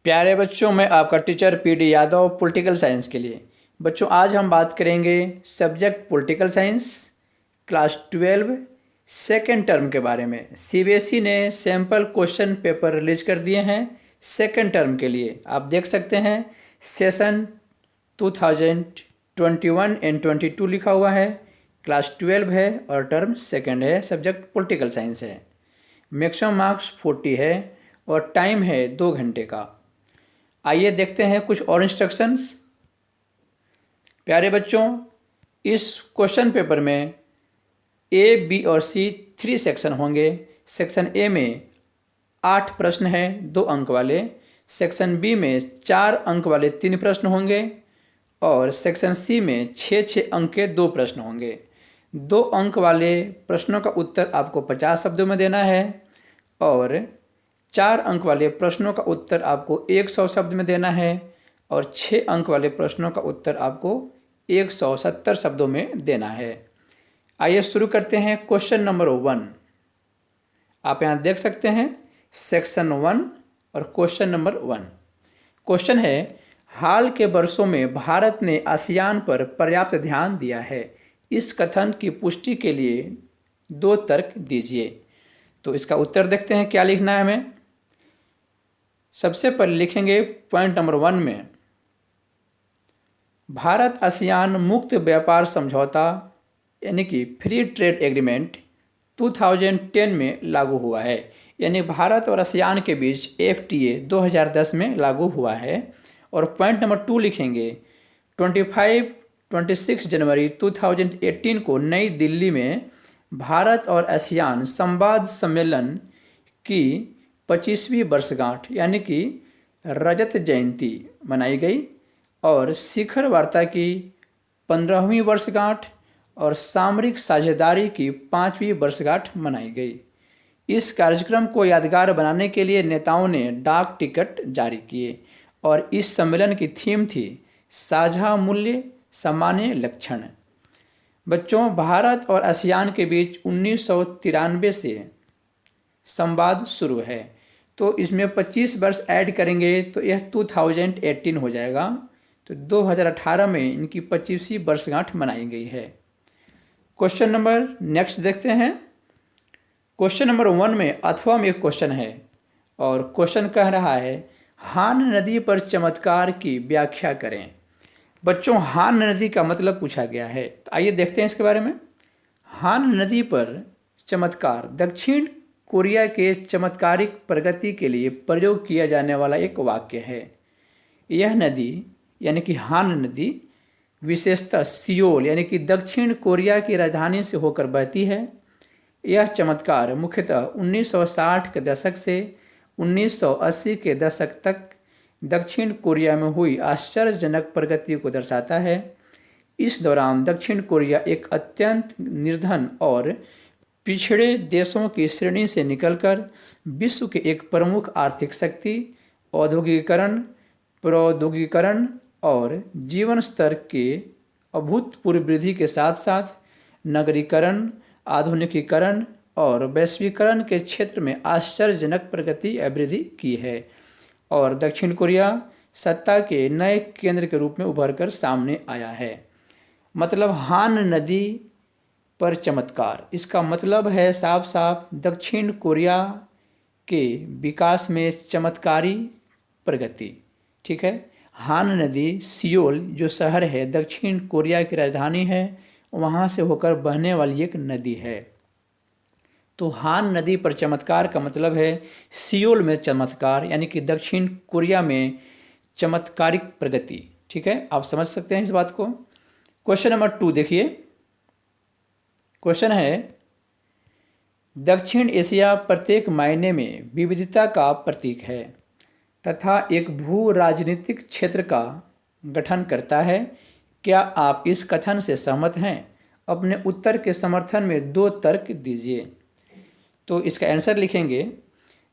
प्यारे बच्चों, मैं आपका teacher PD Yadav political science के लिए। बच्चों, आज हम बात करेंगे subject political science class 12 second term के बारे में। सीबीएसई ने सैम्पल क्वेश्चन पेपर रिलीज कर दिए हैं सेकेंड टर्म के लिए। आप देख सकते हैं सेशन 2021 एंड 22 लिखा हुआ है। क्लास 12 है और टर्म सेकेंड है, सब्जेक्ट पॉलिटिकल साइंस है। मैक्सिमम मार्क्स 40 है और टाइम है 2 घंटे का। आइए देखते हैं कुछ और इंस्ट्रक्शंस। प्यारे बच्चों, इस क्वेश्चन पेपर में ए, बी और सी 3 सेक्शन होंगे। सेक्शन ए में 8 प्रश्न हैं 2 अंक वाले। सेक्शन बी में 4 अंक वाले 3 प्रश्न होंगे और सेक्शन सी में 6 अंक के 2 प्रश्न होंगे। 2 अंक वाले प्रश्नों का उत्तर आपको 50 शब्दों में देना है और 4 अंक वाले प्रश्नों का उत्तर आपको 100 शब्द में देना है और 6 अंक वाले प्रश्नों का उत्तर आपको 170 शब्दों में देना है। आइए शुरू करते हैं क्वेश्चन नंबर 1। आप यहाँ देख सकते हैं सेक्शन 1 और क्वेश्चन नंबर 1। क्वेश्चन है, हाल के वर्षों में भारत ने आसियान पर पर्याप्त ध्यान दिया है। इस कथन की पुष्टि के लिए 2 तर्क दीजिए। तो इसका उत्तर देखते हैं क्या लिखना है हमें। सबसे पहले लिखेंगे पॉइंट नंबर 1 में, भारत आसियान मुक्त व्यापार समझौता यानी कि फ्री ट्रेड एग्रीमेंट 2010 में लागू हुआ है। यानी भारत और आसियान के बीच FTA 2010 में लागू हुआ है। और पॉइंट नंबर 2 लिखेंगे 26 जनवरी 2018 को नई दिल्ली में भारत और आसियान संवाद सम्मेलन की 25वीं वर्षगांठ यानी कि रजत जयंती मनाई गई और शिखर वार्ता की 15वीं वर्षगांठ और सामरिक साझेदारी की 5वीं वर्षगांठ मनाई गई। इस कार्यक्रम को यादगार बनाने के लिए नेताओं ने डाक टिकट जारी किए और इस सम्मेलन की थीम थी साझा मूल्य सामान्य लक्षण। बच्चों, भारत और आसियान के बीच 1993 से संवाद शुरू है, तो इसमें 25 वर्ष ऐड करेंगे तो यह 2018 हो जाएगा। तो 2018 में इनकी 25वीं वर्षगांठ मनाई गई है। क्वेश्चन नंबर नेक्स्ट देखते हैं। क्वेश्चन नंबर 1 में अथवा में एक क्वेश्चन है और क्वेश्चन कह रहा है, हान नदी पर चमत्कार की व्याख्या करें। बच्चों, हान नदी का मतलब पूछा गया है, तो आइए देखते हैं इसके बारे में। हान नदी पर चमत्कार दक्षिण कोरिया के चमत्कारिक प्रगति के लिए प्रयोग किया जाने वाला एक वाक्य है। यह नदी यानी कि हान नदी विशेषतः सियोल यानी कि दक्षिण कोरिया की राजधानी से होकर बहती है। यह चमत्कार मुख्यतः 1960 के दशक से 1980 के दशक तक दक्षिण कोरिया में हुई आश्चर्यजनक प्रगति को दर्शाता है। इस दौरान दक्षिण कोरिया एक अत्यंत निर्धन और पिछड़े देशों की श्रेणी से निकलकर विश्व के एक प्रमुख आर्थिक शक्ति, औद्योगिकीकरण, प्रौद्योगिकीकरण और जीवन स्तर के अभूतपूर्व वृद्धि के साथ साथ नगरीकरण, आधुनिकीकरण और वैश्वीकरण के क्षेत्र में आश्चर्यजनक प्रगति या वृद्धि की है और दक्षिण कोरिया सत्ता के नए केंद्र के रूप में उभरकर सामने आया है। मतलब हान नदी पर चमत्कार, इसका मतलब है साफ साफ दक्षिण कोरिया के विकास में चमत्कारी प्रगति। ठीक है, हान नदी सियोल जो शहर है दक्षिण कोरिया की राजधानी है, वहाँ से होकर बहने वाली एक नदी है। तो हान नदी पर चमत्कार का मतलब है सियोल में चमत्कार यानी कि दक्षिण कोरिया में चमत्कारिक प्रगति। ठीक है, आप समझ सकते हैं इस बात को। क्वेश्चन नंबर 2 देखिए। क्वेश्चन है, दक्षिण एशिया प्रत्येक मायने में विविधता का प्रतीक है तथा एक भू राजनीतिक क्षेत्र का गठन करता है। क्या आप इस कथन से सहमत हैं? अपने उत्तर के समर्थन में 2 तर्क दीजिए। तो इसका आंसर लिखेंगे,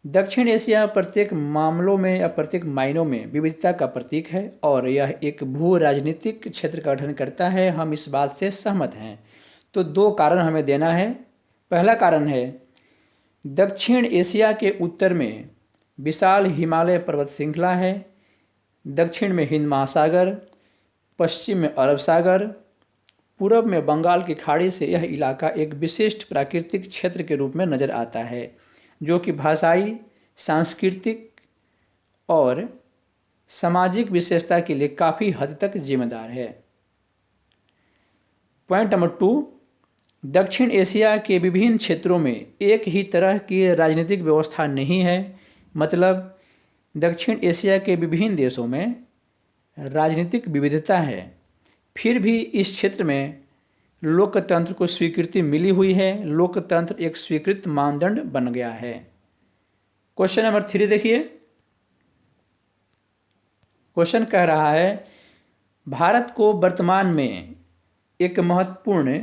दक्षिण एशिया प्रत्येक मामलों में या प्रत्येक मायनों में विविधता का प्रतीक है और यह एक भू राजनीतिक क्षेत्र का गठन करता है। हम इस बात से सहमत हैं। तो 2 कारण हमें देना है। पहला कारण है, दक्षिण एशिया के उत्तर में विशाल हिमालय पर्वत श्रृंखला है, दक्षिण में हिंद महासागर, पश्चिम में अरब सागर, पूरब में बंगाल की खाड़ी से यह इलाका एक विशिष्ट प्राकृतिक क्षेत्र के रूप में नजर आता है, जो कि भाषाई, सांस्कृतिक और सामाजिक विशेषता के लिए काफ़ी हद तक जिम्मेदार है। पॉइंट नंबर 2, दक्षिण एशिया के विभिन्न क्षेत्रों में एक ही तरह की राजनीतिक व्यवस्था नहीं है। मतलब दक्षिण एशिया के विभिन्न देशों में राजनीतिक विविधता है, फिर भी इस क्षेत्र में लोकतंत्र को स्वीकृति मिली हुई है। लोकतंत्र एक स्वीकृत मानदंड बन गया है। क्वेश्चन नंबर 3 देखिए। क्वेश्चन कह रहा है, भारत को वर्तमान में एक महत्वपूर्ण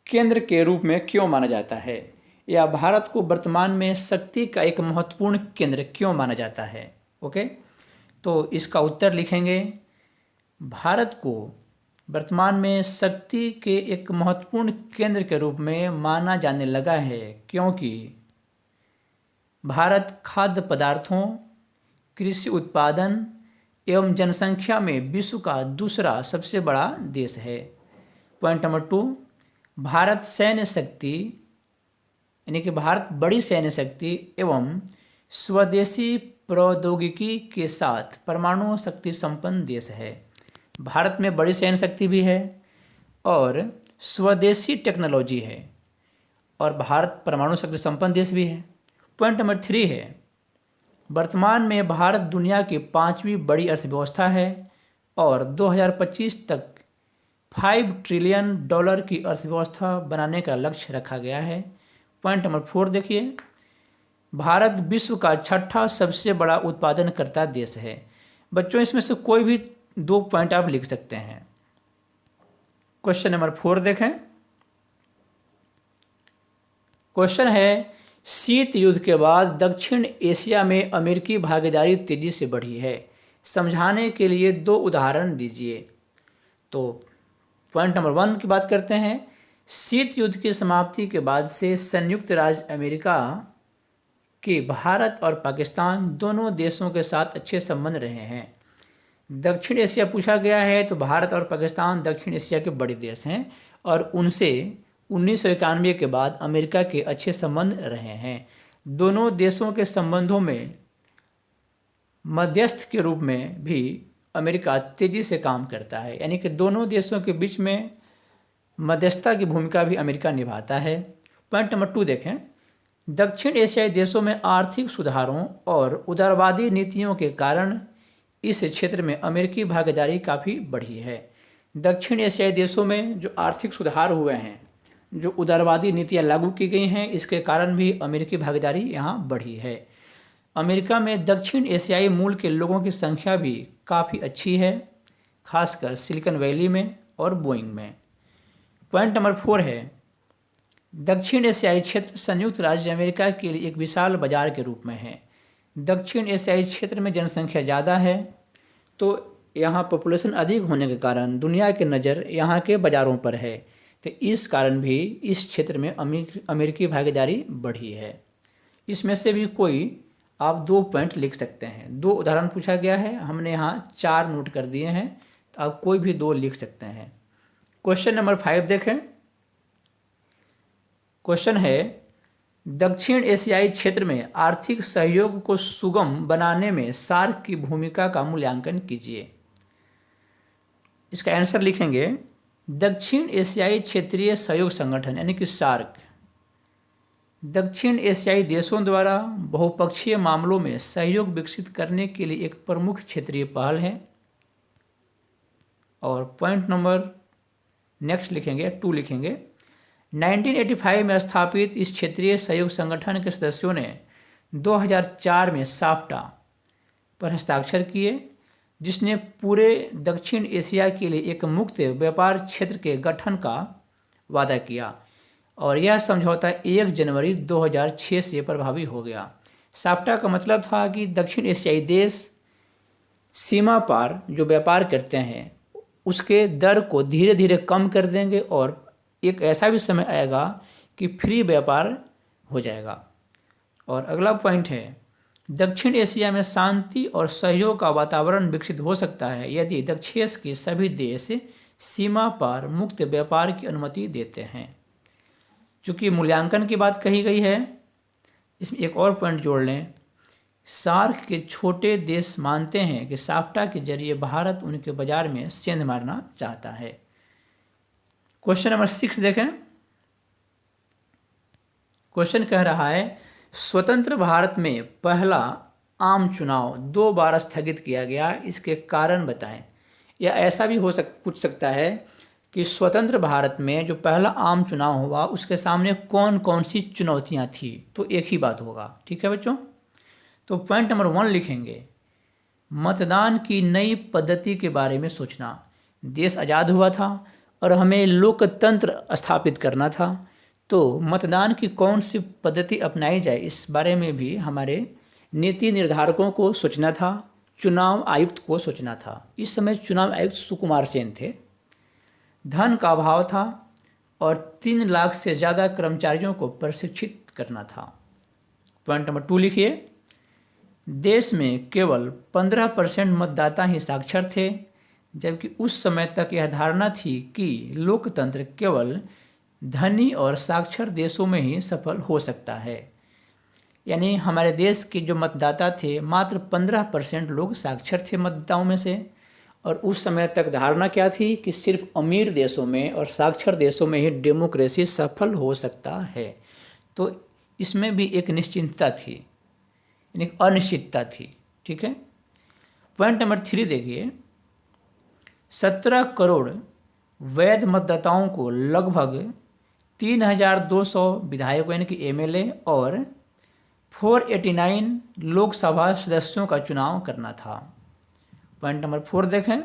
केंद्र के रूप में क्यों माना जाता है, या भारत को वर्तमान में शक्ति का एक महत्वपूर्ण केंद्र क्यों माना जाता है। ओके, तो इसका उत्तर लिखेंगे, भारत को वर्तमान में शक्ति के एक महत्वपूर्ण केंद्र के रूप में माना जाने लगा है क्योंकि भारत खाद्य पदार्थों, कृषि उत्पादन एवं जनसंख्या में विश्व का दूसरा सबसे बड़ा देश है। पॉइंट नंबर 2, भारत सैन्य शक्ति यानी कि भारत बड़ी सैन्य शक्ति एवं स्वदेशी प्रौद्योगिकी के साथ परमाणु शक्ति संपन्न देश है। भारत में बड़ी सैन्य शक्ति भी है और स्वदेशी टेक्नोलॉजी है, और भारत परमाणु शक्ति संपन्न देश भी है। पॉइंट नंबर 3 है, वर्तमान में भारत दुनिया की 5वीं बड़ी अर्थव्यवस्था है और 2025 तक $5 ट्रिलियन की अर्थव्यवस्था बनाने का लक्ष्य रखा गया है। पॉइंट नंबर 4 देखिए, भारत विश्व का 6ठा सबसे बड़ा उत्पादनकर्ता देश है। बच्चों, इसमें से कोई भी 2 पॉइंट आप लिख सकते हैं। क्वेश्चन नंबर 4 देखें। क्वेश्चन है, शीत युद्ध के बाद दक्षिण एशिया में अमेरिकी भागीदारी तेजी से बढ़ी है, समझाने के लिए 2 उदाहरण दीजिए। तो पॉइंट नंबर 1 की बात करते हैं। शीत युद्ध की समाप्ति के बाद से संयुक्त राज्य अमेरिका के भारत और पाकिस्तान दोनों देशों के साथ अच्छे संबंध रहे हैं। दक्षिण एशिया पूछा गया है तो भारत और पाकिस्तान दक्षिण एशिया के बड़े देश हैं और उनसे 1991 के बाद अमेरिका के अच्छे संबंध रहे हैं। दोनों देशों के संबंधों में मध्यस्थ के रूप में भी अमेरिका तेजी से काम करता है, यानी कि दोनों देशों के बीच में मध्यस्थता की भूमिका भी अमेरिका निभाता है। पॉइंट नंबर 2 देखें। दक्षिण एशियाई देशों में आर्थिक सुधारों और उदारवादी नीतियों के कारण इस क्षेत्र में अमेरिकी भागीदारी काफ़ी बढ़ी है। दक्षिण एशियाई देशों में जो आर्थिक सुधार हुए हैं, जो उदारवादी नीतियाँ लागू की गई हैं, इसके कारण भी अमेरिकी भागीदारी यहाँ बढ़ी है। अमेरिका में दक्षिण एशियाई मूल के लोगों की संख्या भी काफ़ी अच्छी है, खासकर सिलिकॉन वैली में और बोइंग में। पॉइंट नंबर 4 है, दक्षिण एशियाई क्षेत्र संयुक्त राज्य अमेरिका के लिए एक विशाल बाजार के रूप में है। दक्षिण एशियाई क्षेत्र में जनसंख्या ज़्यादा है, तो यहाँ पॉपुलेशन अधिक होने के कारण दुनिया की नज़र यहाँ के बाज़ारों पर है, तो इस कारण भी इस क्षेत्र में अमेरिकी भागीदारी बढ़ी है। इसमें से भी कोई आप 2 पॉइंट लिख सकते हैं। 2 उदाहरण पूछा गया है, हमने यहाँ 4 नोट कर दिए हैं, तो आप कोई भी 2 लिख सकते हैं। क्वेश्चन नंबर 5 देखें। क्वेश्चन है, दक्षिण एशियाई क्षेत्र में आर्थिक सहयोग को सुगम बनाने में सार्क की भूमिका का मूल्यांकन कीजिए। इसका आंसर लिखेंगे, दक्षिण एशियाई क्षेत्रीय सहयोग संगठन यानी कि सार्क दक्षिण एशियाई देशों द्वारा बहुपक्षीय मामलों में सहयोग विकसित करने के लिए एक प्रमुख क्षेत्रीय पहल है। और पॉइंट नंबर नेक्स्ट लिखेंगे 2 लिखेंगे, 1985 में स्थापित इस क्षेत्रीय सहयोग संगठन के सदस्यों ने 2004 में साफ्टा पर हस्ताक्षर किए, जिसने पूरे दक्षिण एशिया के लिए एक मुक्त व्यापार क्षेत्र के गठन का वादा किया, और यह समझौता 1 जनवरी 2006 से प्रभावी हो गया। साफ्टा का मतलब था कि दक्षिण एशियाई देश सीमा पार जो व्यापार करते हैं उसके दर को धीरे धीरे कम कर देंगे और एक ऐसा भी समय आएगा कि फ्री व्यापार हो जाएगा। और अगला पॉइंट है, दक्षिण एशिया में शांति और सहयोग का वातावरण विकसित हो सकता है यदि दक्षेस के सभी देश सीमा पार मुक्त व्यापार की अनुमति देते हैं। चूंकि मूल्यांकन की बात कही गई है, इसमें एक और पॉइंट जोड़ लें। सार्क के छोटे देश मानते हैं कि साफ्टा के जरिए भारत उनके बाजार में सेंध मारना चाहता है। क्वेश्चन नंबर 6 देखें। क्वेश्चन कह रहा है स्वतंत्र भारत में पहला आम चुनाव 2 बार स्थगित किया गया, इसके कारण बताएं। या ऐसा भी पूछ सकता है कि स्वतंत्र भारत में जो पहला आम चुनाव हुआ उसके सामने कौन कौन सी चुनौतियां थी, तो एक ही बात होगा। ठीक है बच्चों, तो पॉइंट नंबर 1 लिखेंगे, मतदान की नई पद्धति के बारे में सोचना। देश आज़ाद हुआ था और हमें लोकतंत्र स्थापित करना था, तो मतदान की कौन सी पद्धति अपनाई जाए इस बारे में भी हमारे नीति निर्धारकों को सोचना था, चुनाव आयुक्त को सोचना था। इस समय चुनाव आयुक्त सुकुमार सेन थे। धन का अभाव था और 3 लाख से ज़्यादा कर्मचारियों को प्रशिक्षित करना था। पॉइंट नंबर 2 लिखिए, देश में केवल 15% मतदाता ही साक्षर थे, जबकि उस समय तक यह धारणा थी कि लोकतंत्र केवल धनी और साक्षर देशों में ही सफल हो सकता है। यानी हमारे देश के जो मतदाता थे मात्र 15% लोग साक्षर थे मतदाताओं में से, और उस समय तक धारणा क्या थी कि सिर्फ अमीर देशों में और साक्षर देशों में ही डेमोक्रेसी सफल हो सकता है। तो इसमें भी एक निश्चिंतता थी, यानी अनिश्चितता थी। ठीक है, पॉइंट नंबर 3 देखिए, 17 करोड़ वैध मतदाताओं को लगभग 3200 विधायकों यानी कि एमएलए और 489 लोकसभा सदस्यों का चुनाव करना था। पॉइंट नंबर 4 देखें,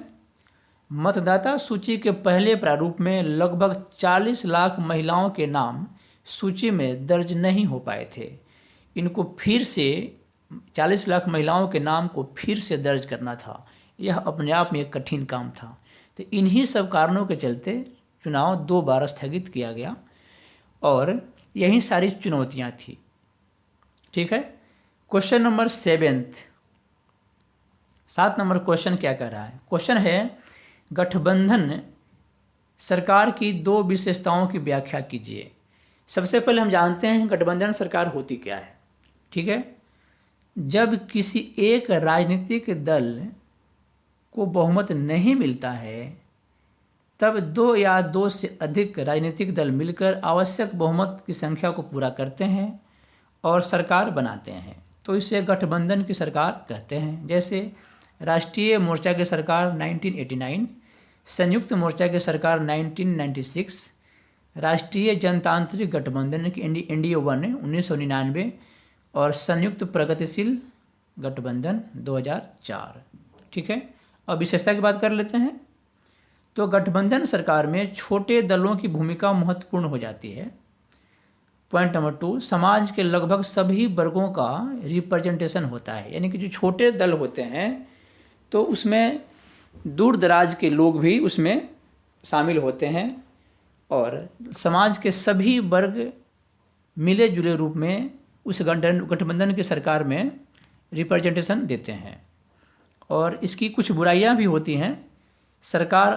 मतदाता सूची के पहले प्रारूप में लगभग 40 लाख महिलाओं के नाम सूची में दर्ज नहीं हो पाए थे। इनको फिर से 40 लाख महिलाओं के नाम को फिर से दर्ज करना था। यह अपने आप में एक कठिन काम था। तो इन्हीं सब कारणों के चलते चुनाव 2 बार स्थगित किया गया और यही सारी चुनौतियां थी। ठीक है, क्वेश्चन नंबर 7 नंबर क्वेश्चन क्या कह रहा है? क्वेश्चन है गठबंधन सरकार की 2 विशेषताओं की व्याख्या कीजिए। सबसे पहले हम जानते हैं गठबंधन सरकार होती क्या है। ठीक है, जब किसी एक राजनीतिक दल को बहुमत नहीं मिलता है तब 2 या 2 से अधिक राजनीतिक दल मिलकर आवश्यक बहुमत की संख्या को पूरा करते हैं और सरकार बनाते हैं, तो इसे गठबंधन की सरकार कहते हैं। जैसे राष्ट्रीय मोर्चा की सरकार 1989, संयुक्त मोर्चा की सरकार 1996, राष्ट्रीय जनतांत्रिक गठबंधन की NDA 1 1999 और संयुक्त प्रगतिशील गठबंधन 2004। ठीक है, अब विशेषता की बात कर लेते हैं। तो गठबंधन सरकार में छोटे दलों की भूमिका महत्वपूर्ण हो जाती है। पॉइंट नंबर 2, समाज के लगभग सभी वर्गों का रिप्रेजेंटेशन होता है, यानी कि जो छोटे दल होते हैं तो उसमें दूर दराज के लोग भी उसमें शामिल होते हैं और समाज के सभी वर्ग मिले जुले रूप में उस गठबंधन की सरकार में रिप्रेजेंटेशन देते हैं। और इसकी कुछ बुराइयां भी होती हैं। सरकार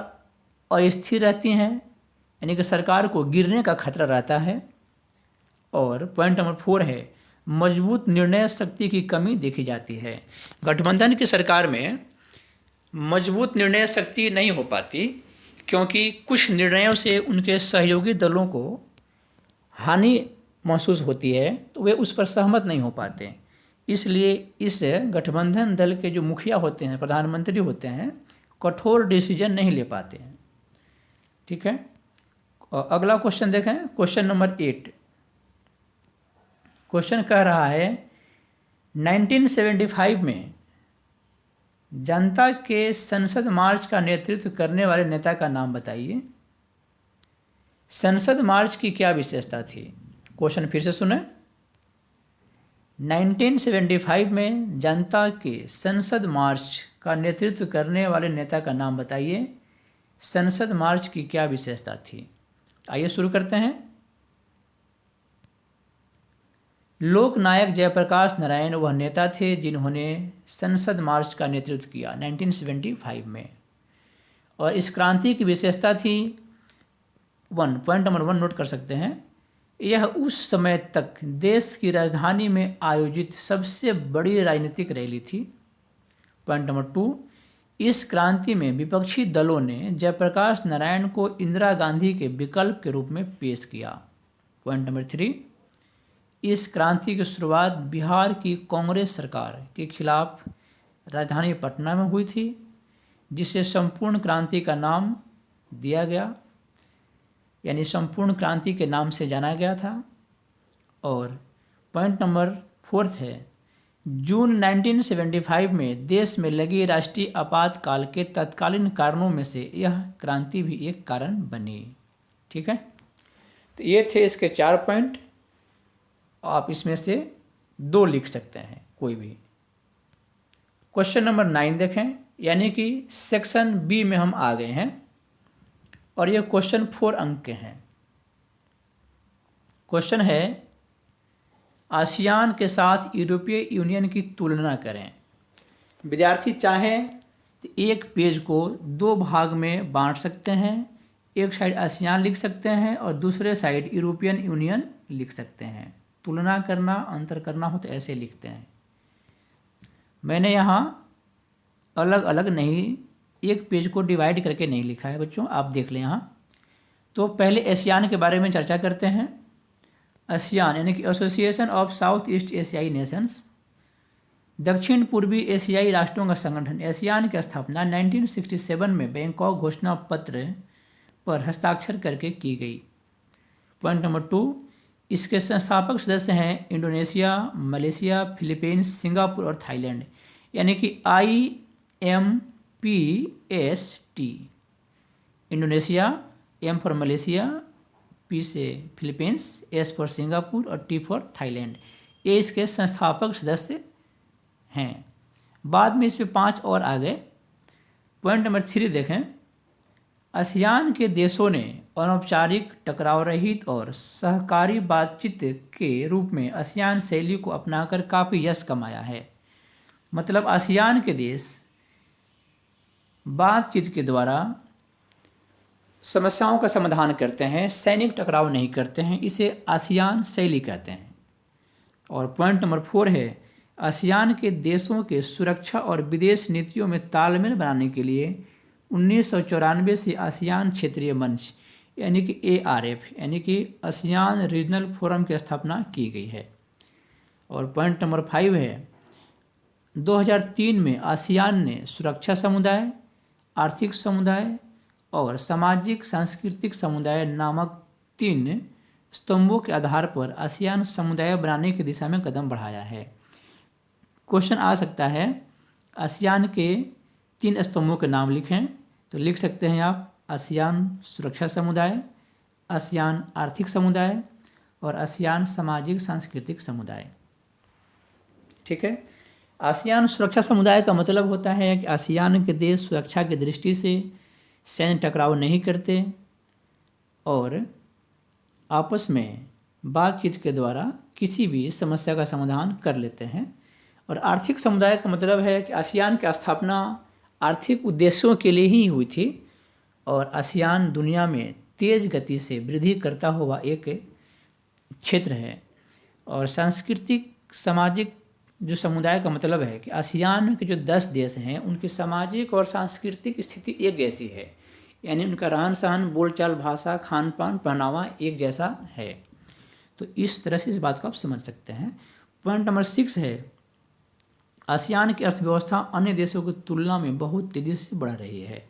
अस्थिर रहती हैं, यानी कि सरकार को गिरने का खतरा रहता है। और पॉइंट नंबर 4 है मजबूत निर्णय शक्ति की कमी देखी जाती है। गठबंधन की सरकार में मजबूत निर्णय शक्ति नहीं हो पाती क्योंकि कुछ निर्णयों से उनके सहयोगी दलों को हानि महसूस होती है, तो वे उस पर सहमत नहीं हो पाते। इसलिए इस गठबंधन दल के जो मुखिया होते हैं, प्रधानमंत्री होते हैं, कठोर डिसीजन नहीं ले पाते हैं। ठीक है, और अगला क्वेश्चन देखें, क्वेश्चन नंबर 8। क्वेश्चन कह रहा है 1975 में जनता के संसद मार्च का नेतृत्व करने वाले नेता का नाम बताइए। संसद मार्च की क्या विशेषता थी? क्वेश्चन फिर से सुने। 1975 में जनता के संसद मार्च का नेतृत्व करने वाले नेता का नाम बताइए। संसद मार्च की क्या विशेषता थी? आइए शुरू करते हैं। लोकनायक जयप्रकाश नारायण वह नेता थे जिन्होंने संसद मार्च का नेतृत्व किया 1975 में। और इस क्रांति की विशेषता थी पॉइंट नंबर 1 नोट कर सकते हैं, यह उस समय तक देश की राजधानी में आयोजित सबसे बड़ी राजनीतिक रैली थी। पॉइंट नंबर 2, इस क्रांति में विपक्षी दलों ने जयप्रकाश नारायण को इंदिरा गांधी के विकल्प के रूप में पेश किया। पॉइंट नंबर 3, इस क्रांति की शुरुआत बिहार की कांग्रेस सरकार के खिलाफ राजधानी पटना में हुई थी, जिसे संपूर्ण क्रांति का नाम दिया गया, यानी संपूर्ण क्रांति के नाम से जाना गया था। और पॉइंट नंबर 4 है, जून 1975 में देश में लगी राष्ट्रीय आपातकाल के तत्कालीन कारणों में से यह क्रांति भी एक कारण बनी। ठीक है, तो ये थे इसके 4 पॉइंट। आप इसमें से 2 लिख सकते हैं कोई भी। क्वेश्चन नंबर 9 देखें, यानी कि सेक्शन बी में हम आ गए हैं और ये क्वेश्चन 4 अंक के हैं। क्वेश्चन है, आसियान के साथ यूरोपीय यूनियन की तुलना करें। विद्यार्थी चाहें तो एक पेज को 2 भाग में बांट सकते हैं। एक साइड आसियान लिख सकते हैं और दूसरे साइड यूरोपियन यूनियन लिख सकते हैं। तुलना करना, अंतर करना हो तो ऐसे लिखते हैं। मैंने यहाँ अलग अलग नहीं, एक पेज को डिवाइड करके नहीं लिखा है बच्चों, आप देख लें यहाँ। तो पहले एशियान के बारे में चर्चा करते हैं। आसियान यानी कि एसोसिएशन ऑफ साउथ ईस्ट एशियाई नेशंस, दक्षिण पूर्वी एशियाई राष्ट्रों का संगठन। एशियान की स्थापना 1967 में बैंकॉक घोषणा पत्र पर हस्ताक्षर करके की गई। पॉइंट नंबर 2, इसके संस्थापक सदस्य हैं इंडोनेशिया, मलेशिया, फिलीपींस, सिंगापुर और थाईलैंड, यानी कि IMPST। Indonesia, M for Malaysia, P से फिलीपींस, S फॉर सिंगापुर और T फॉर थाईलैंड, ये इसके संस्थापक सदस्य हैं। बाद में इसमें 5 और आ गए। पॉइंट नंबर 3 देखें, आसियान के देशों ने अनौपचारिक, टकराव रहित और सहकारी बातचीत के रूप में आसियान शैली को अपनाकर काफ़ी यश कमाया है। मतलब आसियान के देश बातचीत के द्वारा समस्याओं का समाधान करते हैं, सैनिक टकराव नहीं करते हैं, इसे आसियान शैली कहते हैं। और पॉइंट नंबर 4 है, आसियान के देशों के सुरक्षा और विदेश नीतियों में तालमेल बनाने के लिए 1994 से आसियान क्षेत्रीय मंच यानी कि ARF यानी कि आसियान रीजनल फोरम की स्थापना की गई है। और पॉइंट नंबर 5 है, 2003 में आसियान ने सुरक्षा समुदाय, आर्थिक समुदाय और सामाजिक सांस्कृतिक समुदाय नामक 3 स्तंभों के आधार पर आसियान समुदाय बनाने की दिशा में कदम बढ़ाया है। क्वेश्चन आ सकता है, आसियान के 3 स्तंभों के नाम लिखें, तो लिख सकते हैं आप आसियान सुरक्षा समुदाय, आसियान आर्थिक समुदाय और आसियान सामाजिक सांस्कृतिक समुदाय। ठीक है, आसियान सुरक्षा समुदाय का मतलब होता है कि आसियान के देश सुरक्षा की दृष्टि से सैन्य टकराव नहीं करते और आपस में बातचीत के द्वारा किसी भी समस्या का समाधान कर लेते हैं। और आर्थिक समुदाय का मतलब है कि आसियान की स्थापना आर्थिक उद्देश्यों के लिए ही हुई थी और आसियान दुनिया में तेज़ गति से वृद्धि करता हुआ एक क्षेत्र है। और सांस्कृतिक सामाजिक जो समुदाय का मतलब है कि आसियान के जो 10 देश हैं उनकी सामाजिक और सांस्कृतिक स्थिति एक जैसी है, यानी उनका रहन सहन, बोलचाल, भाषा, खान पान, पहनावा एक जैसा है। तो इस तरह से इस बात को आप समझ सकते हैं। पॉइंट नंबर 6 है, आसियान की अर्थव्यवस्था अन्य देशों की तुलना में बहुत तेज़ी से बढ़ रही है।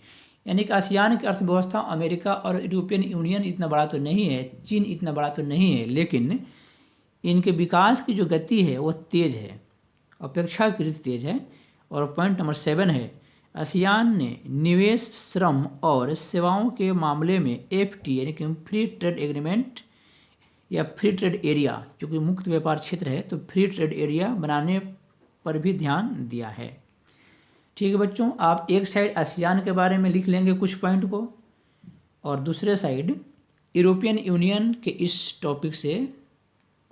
यानी कि आसियान की अर्थव्यवस्था अमेरिका और यूरोपियन यूनियन इतना बड़ा तो नहीं है, चीन इतना बड़ा तो नहीं है, लेकिन इनके विकास की जो गति है वो तेज़ है, अपेक्षाकृत तेज है। और पॉइंट नंबर 7 है, आसियान ने निवेश, श्रम और सेवाओं के मामले में FTA यानी कि फ्री ट्रेड एग्रीमेंट या फ्री ट्रेड एरिया, जो कि मुक्त व्यापार क्षेत्र है, तो फ्री ट्रेड एरिया बनाने पर भी ध्यान दिया है। ठीक है बच्चों, आप एक साइड आसियान के बारे में लिख लेंगे कुछ पॉइंट को और दूसरे साइड यूरोपियन यूनियन के इस टॉपिक से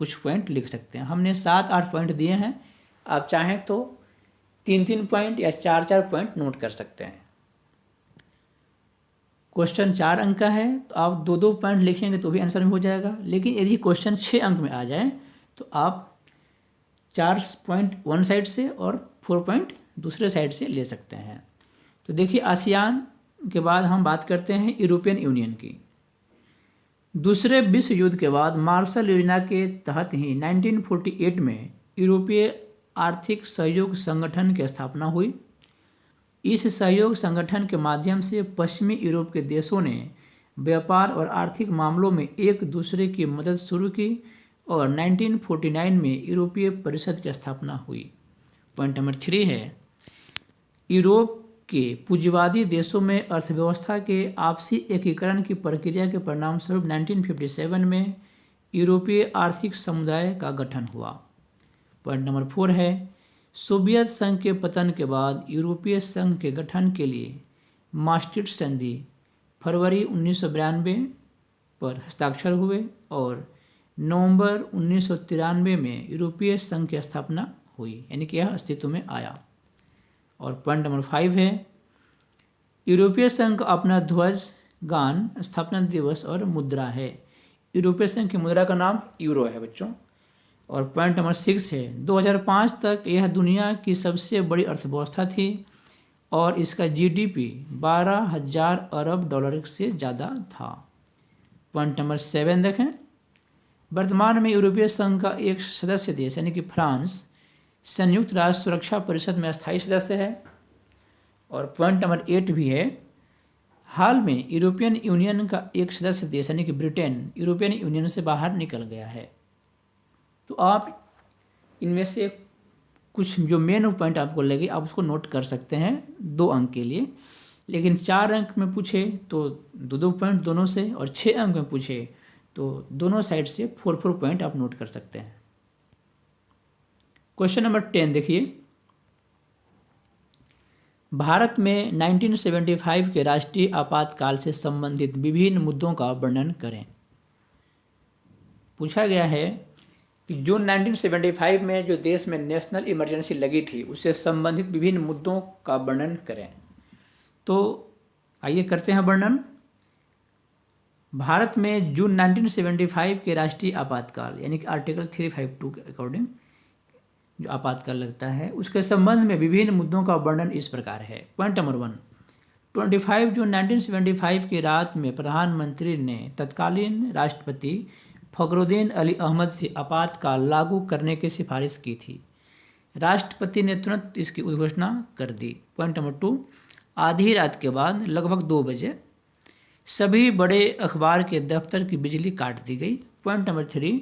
कुछ पॉइंट लिख सकते हैं। हमने 7-8 पॉइंट दिए हैं, आप चाहें तो 3-3 पॉइंट या 4-4 पॉइंट नोट कर सकते हैं। क्वेश्चन 4 अंक का है तो आप 2-2 पॉइंट लिखेंगे तो भी आंसर में हो जाएगा, लेकिन यदि क्वेश्चन 6 अंक में आ जाए तो आप 4 पॉइंट वन साइड से और 4 पॉइंट दूसरे साइड से ले सकते हैं। तो देखिए, आसियान के बाद हम बात करते हैं यूरोपियन यूनियन की। दूसरे विश्व युद्ध के बाद मार्शल योजना के तहत ही 1948 में यूरोपीय आर्थिक सहयोग संगठन की स्थापना हुई। इस सहयोग संगठन के माध्यम से पश्चिमी यूरोप के देशों ने व्यापार और आर्थिक मामलों में एक दूसरे की मदद शुरू की और 1949 में यूरोपीय परिषद की स्थापना हुई। पॉइंट नंबर 3 है, यूरोप के पूंजीवादी देशों में अर्थव्यवस्था के आपसी एकीकरण की प्रक्रिया के परिणाम स्वरूप 1957 में यूरोपीय आर्थिक समुदाय का गठन हुआ। पॉइंट नंबर 4 है, सोवियत संघ के पतन के बाद यूरोपीय संघ के गठन के लिए मास्ट्रिक्ट संधि फरवरी 1992 पर हस्ताक्षर हुए और नवंबर 1993 में यूरोपीय संघ की स्थापना हुई, यानी कि यह अस्तित्व में आया। और पॉइंट नंबर 5 है, यूरोपीय संघ का अपना ध्वज, गान, स्थापना दिवस और मुद्रा है। यूरोपीय संघ की मुद्रा का नाम यूरो है बच्चों। और पॉइंट नंबर 6 है, 2005 तक यह दुनिया की सबसे बड़ी अर्थव्यवस्था थी और इसका जीडीपी 12,000 अरब डॉलर से ज़्यादा था। पॉइंट नंबर 7 देखें, वर्तमान में यूरोपीय संघ का एक सदस्य देश यानी कि फ्रांस संयुक्त राष्ट्र सुरक्षा परिषद में अस्थायी सदस्य है। और पॉइंट नंबर 8 भी है, हाल में यूरोपियन यूनियन का एक सदस्य देश यानी कि ब्रिटेन यूरोपियन यूनियन से बाहर निकल गया है। तो आप इनमें से कुछ जो मेन पॉइंट आपको लगे आप उसको नोट कर सकते हैं 2 अंक के लिए, लेकिन 4 अंक में पूछे तो 2-2 पॉइंट दोनों से, और 6 अंक में पूछे तो दोनों साइड से 4-4 पॉइंट आप नोट कर सकते हैं। क्वेश्चन नंबर 10 देखिए, भारत में 1975 के राष्ट्रीय आपातकाल से संबंधित विभिन्न मुद्दों का वर्णन करें। पूछा गया है कि जून 1975 में जो देश में नेशनल इमरजेंसी लगी थी उससे संबंधित विभिन्न मुद्दों का वर्णन करें। तो आइए करते हैं वर्णन। भारत में जून 1975 के राष्ट्रीय आपातकाल यानी कि आर्टिकल 352 के अकॉर्डिंग जो आपातकाल लगता है उसके संबंध में विभिन्न मुद्दों का वर्णन इस प्रकार है। पॉइंट नंबर 1, 25 जून 1975 की रात में प्रधानमंत्री ने तत्कालीन राष्ट्रपति फखरुद्दीन अली अहमद से आपातकाल लागू करने की सिफारिश की थी। राष्ट्रपति ने तुरंत इसकी घोषणा कर दी। पॉइंट नंबर 2, आधी रात के बाद लगभग 2 बजे सभी बड़े अखबार के दफ्तर की बिजली काट दी गई। पॉइंट नंबर 3,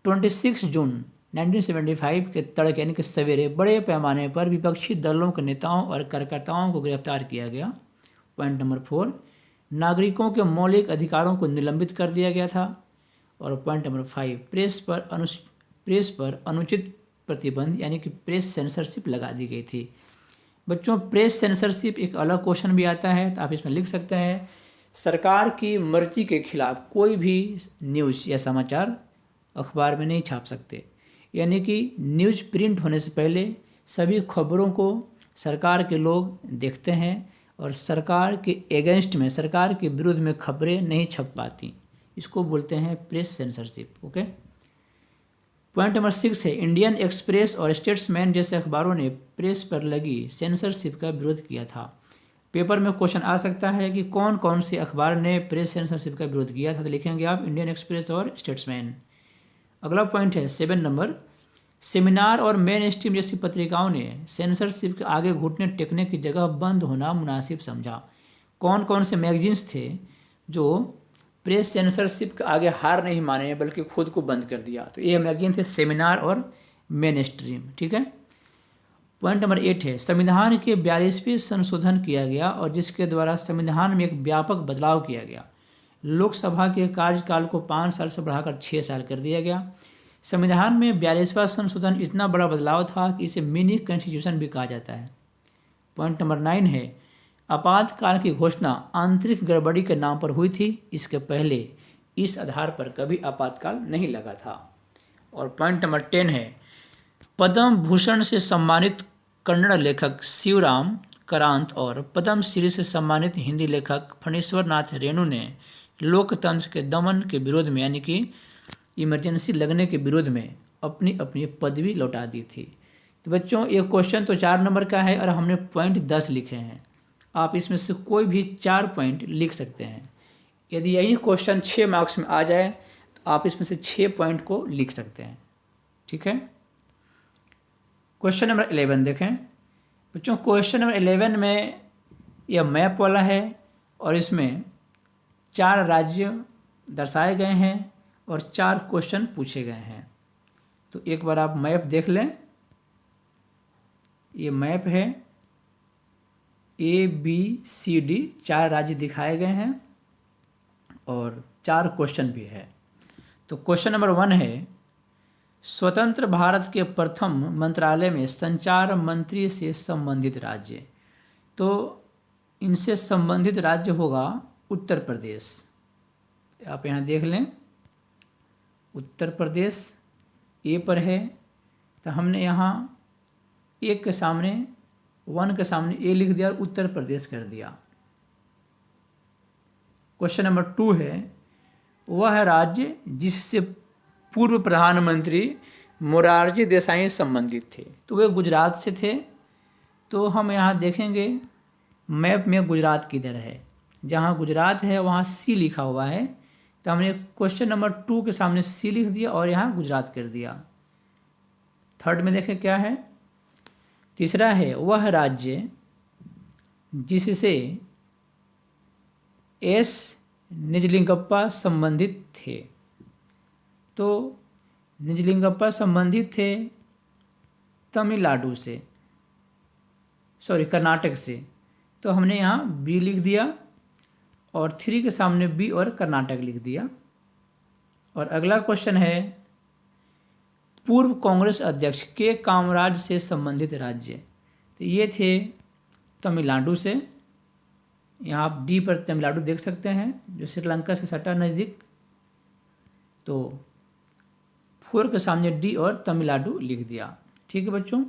26 जून 1975 के तड़के यानी कि सवेरे बड़े पैमाने पर विपक्षी दलों के नेताओं और कार्यकर्ताओं को गिरफ्तार किया गया। पॉइंट नंबर 4, नागरिकों के मौलिक अधिकारों को निलंबित कर दिया गया था। और पॉइंट नंबर 5, प्रेस पर अनुचित प्रतिबंध यानी कि प्रेस सेंसरशिप लगा दी गई थी। बच्चों, प्रेस सेंसरशिप एक अलग क्वेश्चन भी आता है तो आप इसमें लिख सकते हैं, सरकार की मर्जी के खिलाफ कोई भी न्यूज़ या समाचार अखबार में नहीं छाप सकते, यानी कि न्यूज़ प्रिंट होने से पहले सभी खबरों को सरकार के लोग देखते हैं और सरकार के एगेंस्ट में, सरकार के विरुद्ध में खबरें नहीं छप पाती। इसको बोलते हैं press censorship. Okay. Point number 6 है, इंडियन एक्सप्रेस और स्टेट्समैन जैसे अखबारों ने प्रेस पर लगी सेंसरशिप का विरोध किया था। पेपर में क्वेश्चन आ सकता है कि कौन कौन से अखबार ने प्रेस सेंसरशिप का विरोध किया था, तो लिखेंगे आप इंडियन एक्सप्रेस और स्टेट्समैन। अगला पॉइंट है 7 नंबर, सेमिनार और मेन स्ट्रीम जैसी पत्रिकाओं ने सेंसरशिप के आगे घुटने टेकने की जगह बंद होना मुनासिब समझा। कौन कौन से मैगजीन्स थे जो प्रेस सेंसरशिप के आगे हार नहीं माने बल्कि खुद को बंद कर दिया? तो ये मैगजीन थे सेमिनार और मेन स्ट्रीम। ठीक है। पॉइंट नंबर 8 है, संविधान के 42वें संशोधन किया गया और जिसके द्वारा संविधान में एक व्यापक बदलाव किया गया। लोकसभा के कार्यकाल को 5 साल से बढ़ाकर 6 साल कर दिया गया। संविधान में 42वां संशोधन इतना बड़ा बदलाव था कि इसे मिनी कॉन्स्टिट्यूशन भी कहा जाता है। पॉइंट नंबर 9 है, आपातकाल की घोषणा आंतरिक गड़बड़ी के नाम पर हुई थी, इसके पहले इस आधार पर कभी आपातकाल नहीं लगा था। और पॉइंट नंबर 10 है, पद्म भूषण से सम्मानित कन्नड़ लेखक शिवराम करांत और पद्म श्री से सम्मानित हिंदी लेखक फणीश्वर नाथ रेणु ने लोकतंत्र के दमन के विरोध में, यानी कि इमरजेंसी लगने के विरोध में अपनी अपनी पदवी लौटा दी थी। तो बच्चों ये क्वेश्चन तो 4 नंबर का है और हमने पॉइंट 10 लिखे हैं। आप इसमें से कोई भी 4 पॉइंट लिख सकते हैं। यदि यही क्वेश्चन 6 मार्क्स में आ जाए तो आप इसमें से 6 पॉइंट को लिख सकते हैं। ठीक है। क्वेश्चन नंबर 11 देखें बच्चों। क्वेश्चन नंबर 11 में यह मैप वाला है और इसमें 4 राज्य दर्शाए गए हैं और 4 क्वेश्चन पूछे गए हैं। तो एक बार आप मैप देख लें। ये मैप है, ABCD 4 राज्य दिखाए गए हैं और 4 क्वेश्चन भी है। तो क्वेश्चन नंबर 1 है, स्वतंत्र भारत के प्रथम मंत्रालय में संचार मंत्री से संबंधित राज्य। तो इनसे संबंधित राज्य होगा उत्तर प्रदेश। आप यहाँ देख लें, उत्तर प्रदेश ए पर है। तो हमने यहाँ 1 के सामने 1 के सामने ए लिख दिया और उत्तर प्रदेश कर दिया। क्वेश्चन नंबर 2 है, वह राज्य जिससे पूर्व प्रधानमंत्री मोरारजी देसाई संबंधित थे। तो वे गुजरात से थे। तो हम यहाँ देखेंगे मैप में गुजरात किधर है। जहाँ गुजरात है वहाँ सी लिखा हुआ है। तो हमने क्वेश्चन नंबर 2 के सामने सी लिख दिया और यहाँ गुजरात कर दिया। थर्ड में देखें क्या है। तीसरा है, वह राज्य जिससे एस निजलिंगप्पा संबंधित थे। तो निजलिंगप्पा संबंधित थे तमिलनाडु से, कर्नाटक से। तो हमने यहाँ बी लिख दिया और 3 के सामने बी और कर्नाटक लिख दिया। और अगला क्वेश्चन है, पूर्व कांग्रेस अध्यक्ष के कामराज से संबंधित राज्य। तो ये थे तमिलनाडु से। यहाँ आप डी पर तमिलनाडु देख सकते हैं जो श्रीलंका से सटा नज़दीक। तो 4 के सामने डी और तमिलनाडु लिख दिया। ठीक है बच्चों।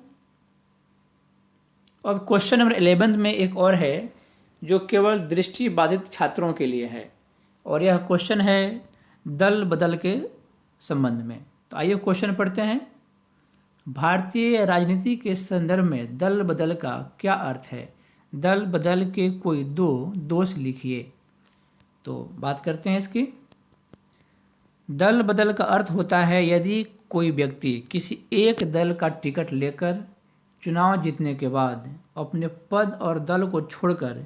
अब क्वेश्चन नंबर 11 में एक और है जो केवल दृष्टि बाधित छात्रों के लिए है और यह क्वेश्चन है दल बदल के संबंध में। तो आइए क्वेश्चन पढ़ते हैं। भारतीय राजनीति के संदर्भ में दल बदल का क्या अर्थ है? दल बदल के कोई 2 दोष लिखिए। तो बात करते हैं इसकी। दल बदल का अर्थ होता है यदि कोई व्यक्ति किसी एक दल का टिकट लेकर चुनाव जीतने के बाद अपने पद और दल को छोड़कर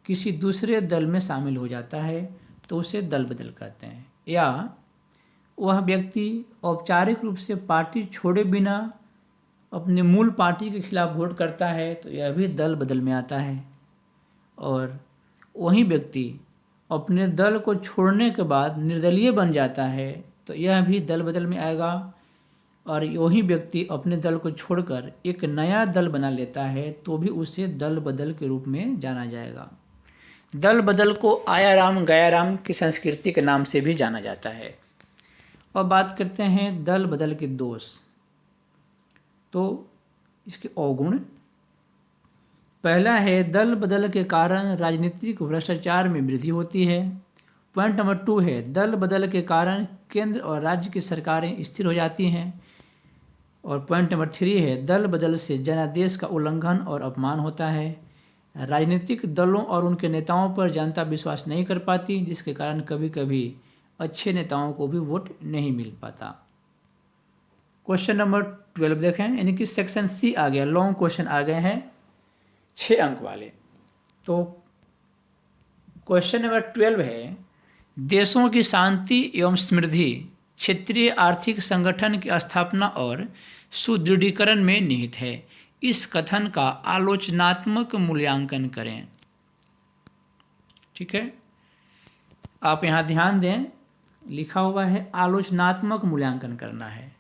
किसी दूसरे दल में शामिल हो जाता है तो उसे दल बदल कहते हैं। या वह व्यक्ति औपचारिक रूप से पार्टी छोड़े बिना अपने मूल पार्टी के खिलाफ वोट करता है तो यह भी दल बदल में आता है। और वही व्यक्ति अपने दल को छोड़ने के बाद निर्दलीय बन जाता है तो यह भी दल बदल में आएगा। और वही व्यक्ति अपने दल को छोड़कर एक नया दल बना लेता है तो भी उसे दल बदल के रूप में जाना जाएगा। दल बदल को आयाराम गयाराम की संस्कृति के नाम से भी जाना जाता है। और बात करते हैं दल बदल के दोष। तो इसके अवगुण, पहला है दल बदल के कारण राजनीतिक भ्रष्टाचार में वृद्धि होती है। पॉइंट नंबर 2 है दल बदल के कारण केंद्र और राज्य की सरकारें स्थिर हो जाती हैं। और पॉइंट नंबर 3 है दल बदल से जनादेश का उल्लंघन और अपमान होता है। राजनीतिक दलों और उनके नेताओं पर जनता विश्वास नहीं कर पाती जिसके कारण कभी कभी अच्छे नेताओं को भी वोट नहीं मिल पाता। क्वेश्चन नंबर 12 देखें, यानी कि सेक्शन सी आ गया। लॉन्ग क्वेश्चन आ गए हैं 6 अंक वाले। तो क्वेश्चन नंबर 12 है, देशों की शांति एवं समृद्धि क्षेत्रीय आर्थिक संगठन की स्थापना और सुदृढ़ीकरण में निहित है। इस कथन का आलोचनात्मक मूल्यांकन करें। ठीक है, आप यहाँ ध्यान दें, लिखा हुआ है आलोचनात्मक मूल्यांकन करना है।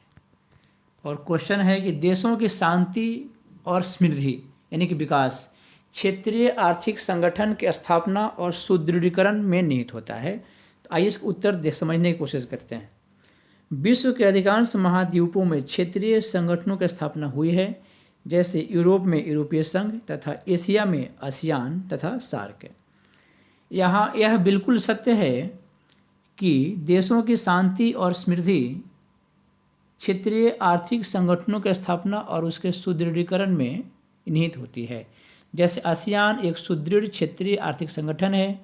और क्वेश्चन है कि देशों की शांति और समृद्धि यानी कि विकास क्षेत्रीय आर्थिक संगठन की स्थापना और सुदृढ़ीकरण में निहित होता है। तो आइए इसका उत्तर समझने की कोशिश करते हैं। विश्व के अधिकांश महाद्वीपों में क्षेत्रीय संगठनों की स्थापना हुई है, जैसे यूरोप में यूरोपीय संघ तथा एशिया में आसियान तथा सार्क। यहाँ यह बिल्कुल सत्य है कि देशों की शांति और समृद्धि क्षेत्रीय आर्थिक संगठनों की स्थापना और उसके सुदृढ़ीकरण में निहित होती है। जैसे आसियान एक सुदृढ़ क्षेत्रीय आर्थिक संगठन है,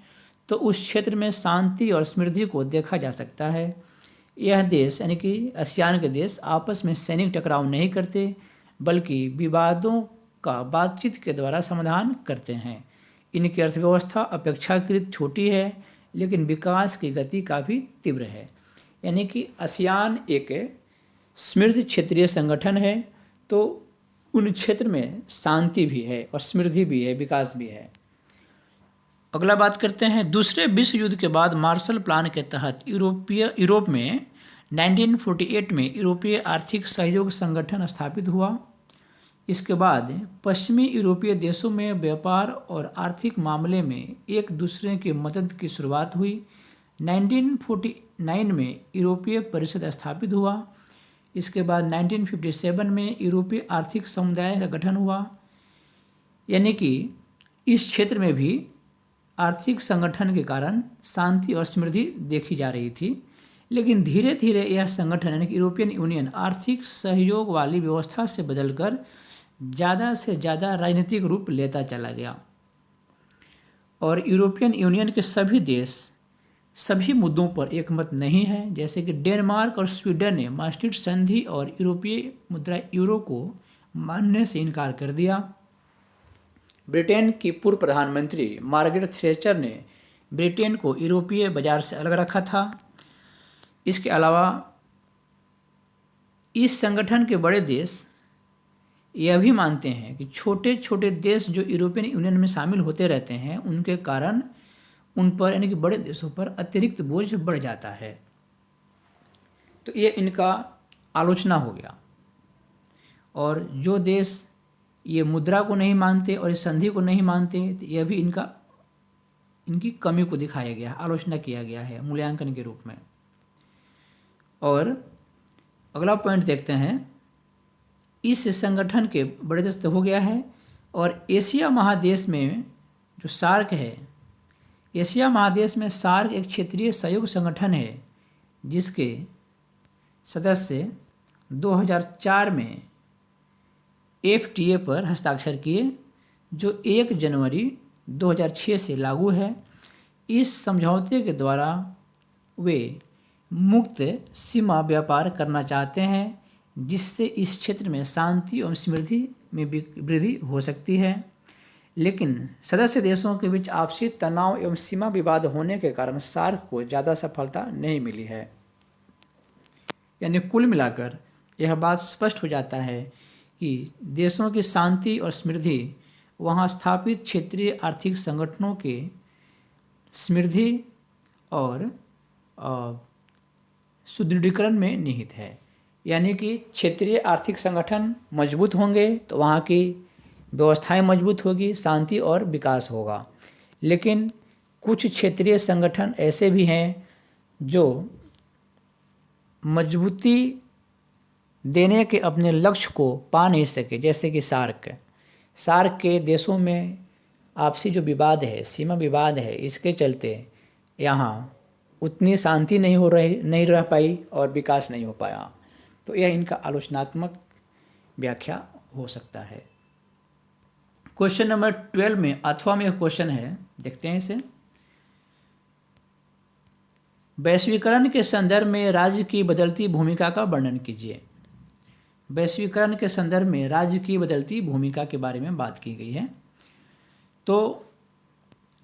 तो उस क्षेत्र में शांति और समृद्धि को देखा जा सकता है। यह देश यानी कि आसियान के देश आपस में सैनिक टकराव नहीं करते, बल्कि विवादों का बातचीत के द्वारा समाधान करते हैं। इनकी अर्थव्यवस्था अपेक्षाकृत छोटी है, लेकिन विकास की गति काफ़ी तीव्र है। यानी कि आसियान एक समृद्ध क्षेत्रीय संगठन है, तो उन क्षेत्र में शांति भी है और समृद्धि भी है, विकास भी है। अगला बात करते हैं, दूसरे विश्व युद्ध के बाद मार्शल प्लान के तहत यूरोप में 1948 में यूरोपीय आर्थिक सहयोग संगठन स्थापित हुआ। इसके बाद पश्चिमी यूरोपीय देशों में व्यापार और आर्थिक मामले में एक दूसरे की मदद की शुरुआत हुई। 1949 में यूरोपीय परिषद स्थापित हुआ। इसके बाद 1957 में यूरोपीय आर्थिक समुदाय का गठन हुआ। यानी कि इस क्षेत्र में भी आर्थिक संगठन के कारण शांति और समृद्धि देखी जा रही थी, लेकिन धीरे धीरे यह संगठन यानी कि यूरोपियन यूनियन आर्थिक सहयोग वाली व्यवस्था से बदलकर ज़्यादा से ज़्यादा राजनीतिक रूप लेता चला गया और यूरोपियन यूनियन के सभी देश सभी मुद्दों पर एकमत नहीं है। जैसे कि डेनमार्क और स्वीडन ने maastricht संधि और यूरोपीय मुद्रा यूरो को मानने से इनकार कर दिया। ब्रिटेन की पूर्व प्रधानमंत्री मार्गरेट थैचर ने ब्रिटेन को यूरोपीय बाजार से अलग रखा था। इसके अलावा इस संगठन के बड़े देश यह भी मानते हैं कि छोटे छोटे देश जो यूरोपियन यूनियन में शामिल होते रहते हैं, उनके कारण उन पर यानी कि बड़े देशों पर अतिरिक्त बोझ बढ़ जाता है। तो ये इनका आलोचना हो गया। और जो देश ये मुद्रा को नहीं मानते और इस संधि को नहीं मानते, तो यह भी इनकी कमी को दिखाया गया, आलोचना किया गया है मूल्यांकन के रूप में। और अगला पॉइंट देखते हैं, इस संगठन के बड़े देश तो हो गया है। और एशिया महादेश में जो सार्क है, एशिया महादेश में सार्क एक क्षेत्रीय सहयोग संगठन है, जिसके सदस्य 2004 में FTA पर हस्ताक्षर किए, जो 1 जनवरी 2006 से लागू है। इस समझौते के द्वारा वे मुक्त सीमा व्यापार करना चाहते हैं, जिससे इस क्षेत्र में शांति और समृद्धि में वृद्धि हो सकती है। लेकिन सदस्य देशों के बीच आपसी तनाव एवं सीमा विवाद होने के कारण सार्क को ज़्यादा सफलता नहीं मिली है। यानी कुल मिलाकर यह बात स्पष्ट हो जाता है कि देशों की शांति और समृद्धि वहाँ स्थापित क्षेत्रीय आर्थिक संगठनों के समृद्धि और सुदृढ़ीकरण में निहित है। यानी कि क्षेत्रीय आर्थिक संगठन मजबूत होंगे तो वहाँ की व्यवस्थाएं मजबूत होगी, शांति और विकास होगा। लेकिन कुछ क्षेत्रीय संगठन ऐसे भी हैं जो मजबूती देने के अपने लक्ष्य को पा नहीं सके, जैसे कि सार्क के देशों में आपसी जो विवाद है, सीमा विवाद है, इसके चलते यहाँ उतनी शांति नहीं रह पाई और विकास नहीं हो पाया। तो यह इनका आलोचनात्मक व्याख्या हो सकता है। क्वेश्चन नंबर 12 में अथवा में एक क्वेश्चन है, देखते हैं इसे। वैश्वीकरण के संदर्भ में राज्य की बदलती भूमिका का वर्णन कीजिए। वैश्वीकरण के संदर्भ में राज्य की बदलती भूमिका के बारे में बात की गई है, तो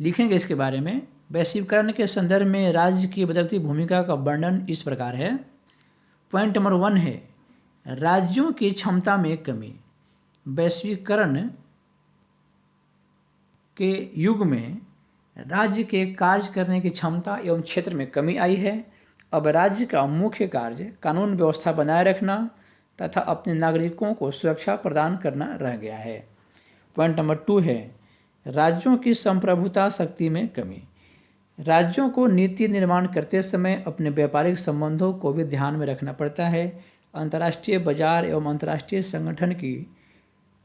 लिखेंगे इसके बारे में। वैश्वीकरण के संदर्भ में राज्य की बदलती भूमिका का वर्णन इस प्रकार है। पॉइंट नंबर 1 है, राज्यों की क्षमता में कमी। वैश्वीकरण के युग में राज्य के कार्य करने की क्षमता एवं क्षेत्र में कमी आई है। अब राज्य का मुख्य कार्य कानून व्यवस्था बनाए रखना तथा अपने नागरिकों को सुरक्षा प्रदान करना रह गया है। पॉइंट नंबर 2 है, राज्यों की संप्रभुता शक्ति में कमी। राज्यों को नीति निर्माण करते समय अपने व्यापारिक संबंधों को भी ध्यान में रखना पड़ता है। अंतर्राष्ट्रीय बाजार एवं अंतर्राष्ट्रीय संगठन की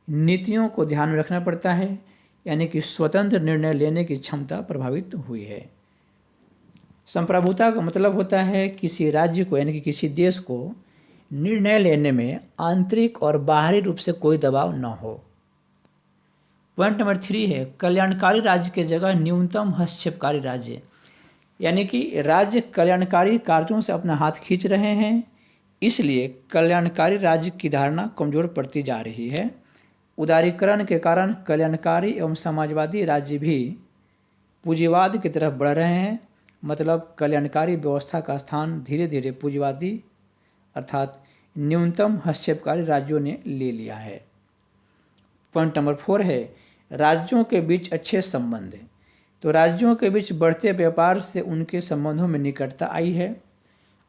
नीतियों को ध्यान में रखना पड़ता है, यानी कि स्वतंत्र निर्णय लेने की क्षमता प्रभावित हुई है। संप्रभुता का मतलब होता है किसी राज्य को यानी कि किसी देश को निर्णय लेने में आंतरिक और बाहरी रूप से कोई दबाव न हो। पॉइंट नंबर 3 है कल्याणकारी राज्य के जगह न्यूनतम हस्तक्षेपकारी राज्य, यानी कि राज्य कल्याणकारी कार्यों से अपना हाथ खींच रहे हैं, इसलिए कल्याणकारी राज्य की धारणा कमजोर पड़ती जा रही है। उदारीकरण के कारण कल्याणकारी एवं समाजवादी राज्य भी पूंजीवाद की तरफ बढ़ रहे हैं, मतलब कल्याणकारी व्यवस्था का स्थान धीरे धीरे पूंजीवादी अर्थात न्यूनतम हस्तक्षेपकारी राज्यों ने ले लिया है। पॉइंट नंबर 4 है राज्यों के बीच अच्छे संबंध। तो राज्यों के बीच बढ़ते व्यापार से उनके संबंधों में निकटता आई है।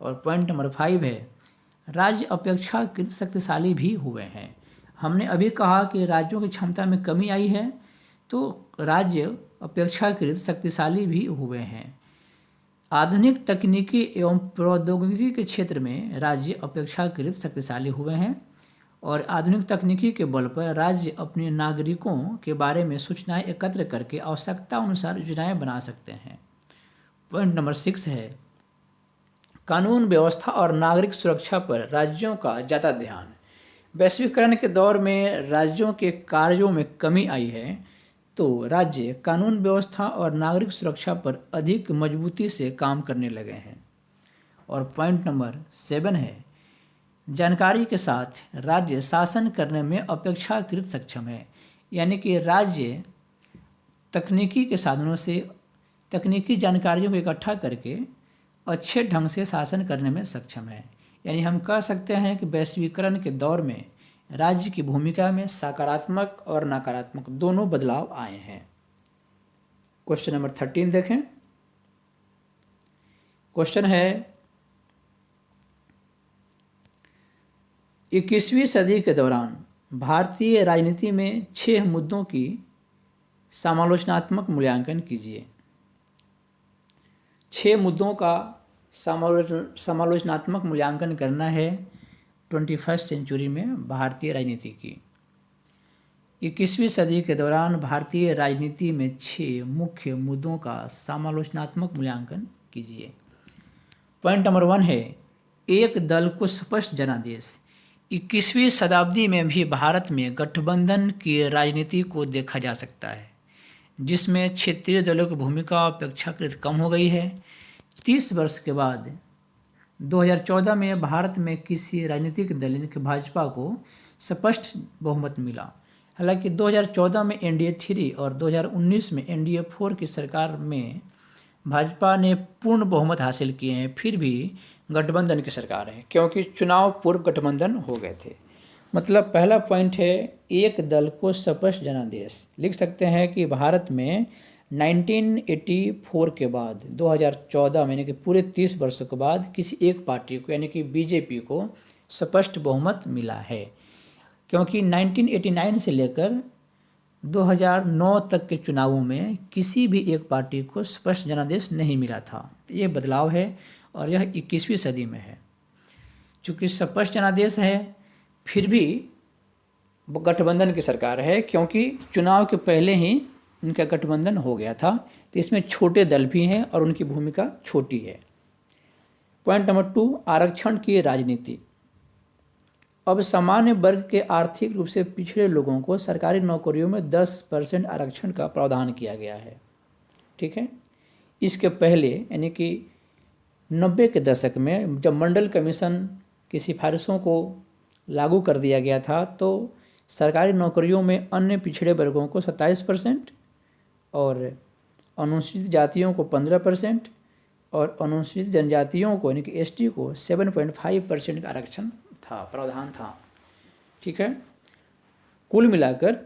और पॉइंट नंबर 5 है राज्य अपेक्षाकृत शक्तिशाली भी हुए हैं। हमने अभी कहा कि राज्यों की क्षमता में कमी आई है, तो राज्य अपेक्षाकृत शक्तिशाली भी हुए हैं। आधुनिक तकनीकी एवं प्रौद्योगिकी के क्षेत्र में राज्य अपेक्षाकृत शक्तिशाली हुए हैं और आधुनिक तकनीकी के बल पर राज्य अपने नागरिकों के बारे में सूचनाएं एकत्र करके आवश्यकता अनुसार योजनाएं बना सकते हैं। पॉइंट नंबर 6 है कानून व्यवस्था और नागरिक सुरक्षा पर राज्यों का ज़्यादा ध्यान। वैश्वीकरण के दौर में राज्यों के कार्यों में कमी आई है, तो राज्य कानून व्यवस्था और नागरिक सुरक्षा पर अधिक मजबूती से काम करने लगे हैं। और पॉइंट नंबर 7 है जानकारी के साथ राज्य शासन करने में अपेक्षाकृत सक्षम है, यानी कि राज्य तकनीकी के साधनों से तकनीकी जानकारियों को इकट्ठा करके अच्छे ढंग से शासन करने में सक्षम है। यानी हम कह सकते हैं कि वैश्वीकरण के दौर में राज्य की भूमिका में सकारात्मक और नकारात्मक दोनों बदलाव आए हैं। क्वेश्चन नंबर 13 देखें। क्वेश्चन है 21वीं सदी के दौरान भारतीय राजनीति में 6 मुद्दों की समालोचनात्मक मूल्यांकन कीजिए। 6 मुद्दों का समालोचनात्मक मूल्यांकन करना है 21st सेंचुरी में भारतीय राजनीति की। 21वीं सदी के दौरान भारतीय राजनीति में 6 मुख्य मुद्दों का समालोचनात्मक मूल्यांकन कीजिए। पॉइंट नंबर 1 है एक दल को स्पष्ट जनादेश। 21वीं शताब्दी में भी भारत में गठबंधन की राजनीति को देखा जा सकता है, जिसमें क्षेत्रीय दलों की भूमिका अपेक्षाकृत कम हो गई है। 30 वर्ष के बाद 2014 में भारत में किसी राजनीतिक दल यानी कि भाजपा को स्पष्ट बहुमत मिला। हालांकि 2014 में NDA 3 और 2019 में NDA 4 की सरकार में भाजपा ने पूर्ण बहुमत हासिल किए हैं, फिर भी गठबंधन की सरकार है क्योंकि चुनाव पूर्व गठबंधन हो गए थे। मतलब पहला पॉइंट है एक दल को स्पष्ट जनादेश। लिख सकते हैं कि भारत में 1984 के बाद 2014 में यानी कि पूरे 30 वर्षों के बाद किसी एक पार्टी को यानी कि बीजेपी को स्पष्ट बहुमत मिला है, क्योंकि 1989 से लेकर 2009 तक के चुनावों में किसी भी एक पार्टी को स्पष्ट जनादेश नहीं मिला था। ये बदलाव है और यह 21वीं सदी में है। चूँकि स्पष्ट जनादेश है फिर भी गठबंधन की सरकार है, क्योंकि चुनाव के पहले ही उनका गठबंधन हो गया था, तो इसमें छोटे दल भी हैं और उनकी भूमिका छोटी है। पॉइंट नंबर 2 आरक्षण की राजनीति। अब सामान्य वर्ग के आर्थिक रूप से पिछड़े लोगों को सरकारी नौकरियों में 10% आरक्षण का प्रावधान किया गया है। ठीक है, इसके पहले यानी कि 90 के दशक में जब मंडल कमीशन की सिफारिशों को लागू कर दिया गया था, तो सरकारी नौकरियों में अन्य पिछड़े वर्गों को 27% और अनुसूचित जातियों को 15% और अनुसूचित जनजातियों को यानी कि ST को 7.5% का आरक्षण था, प्रावधान था। ठीक है, कुल मिलाकर